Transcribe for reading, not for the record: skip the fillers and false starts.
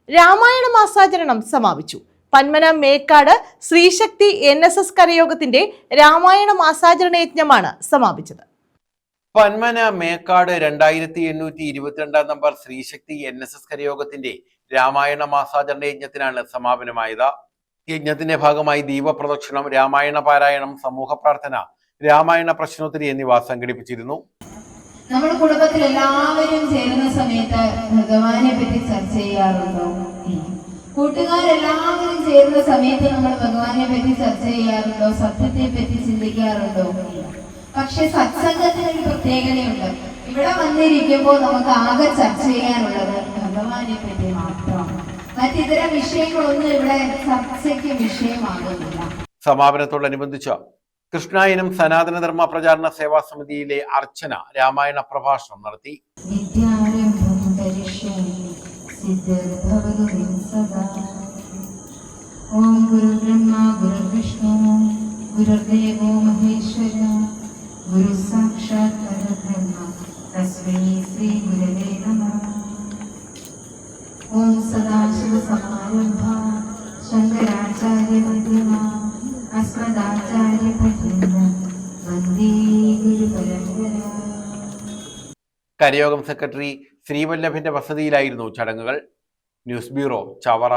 രാമായണ മാസാചരണം സമാപിച്ചു. പന്മന മേക്കാട് ശ്രീശക്തി NSS കരയോഗത്തിന്റെ രാമായണ മാസാചരണ യജ്ഞമാണ് സമാപിച്ചത്. പന്മന മേക്കാട് 2822 നമ്പർ ശ്രീശക്തി NSS കരയോഗത്തിന്റെ രാമായണ മാസാചരണ യജ്ഞത്തിനാണ് സമാപനമായത്. യജ്ഞത്തിന്റെ ഭാഗമായി ദീപപ്രദക്ഷിണം, രാമായണ പാരായണം, സമൂഹ പ്രാർത്ഥന, രാമായണ പ്രശ്നോത്തരി എന്നിവ സംഘടിപ്പിച്ചിരുന്നു. നമ്മുടെ കുടുംബത്തിൽ എല്ലാവരും ചേരുന്ന സമയത്ത് ഭഗവാനെ പറ്റി ചർച്ച ചെയ്യാറുണ്ടോ? കൂട്ടുകാരെല്ലാവരും ചേരുന്ന സമയത്ത് നമ്മൾ ഭഗവാനെ പറ്റി ചർച്ച ചെയ്യാറുണ്ടോ? സത്യത്തെ പറ്റി ചിന്തിക്കാറുണ്ടോ? പക്ഷെ സത്സംഗത്തിന് ഒരു പ്രത്യേകതയുണ്ട്. ഇവിടെ വന്നിരിക്കുമ്പോൾ നമുക്ക് ആകെ ചർച്ച ചെയ്യാനുള്ളത് ഭഗവാനെ പറ്റി മാത്രമാണ്. മറ്റിതര വിഷയങ്ങളൊന്നും ഇവിടെ ചർച്ചയ്ക്ക് വിഷയമാകുന്നില്ല. സമാപനത്തോടനുബന്ധിച്ച് കൃഷ്ണായനം സനാതനധർമ്മ പ്രചാരണ സേവാ സമിതിയിലെ അർച്ചന രാമായണ പ്രഭാഷണം നടത്തി. ഓം ഗുരുബ്രഹ്മ ഗുരുവിഷ്ണു ഗുരുദേവോ മഹേശ്വര ഗുരു സാക്ഷാത് പരബ്രഹ്മ തസ്മൈ ശ്രീ ഗുരവേ നമഃ. ഓം സദാശിവ സമാരംഭാ ശങ്കരാചാര്യ മധ്യമാ അസ്മദാചാര്യ പര്യന്താ വന്ദേ ഗുരു പരമ്പര. കരയോഗം സെക്രട്ടറി ശ്രീവല്ലഭിന്റെ വസതിയിലായിരുന്നു ചടങ്ങുകൾ. News bureau, Chavara.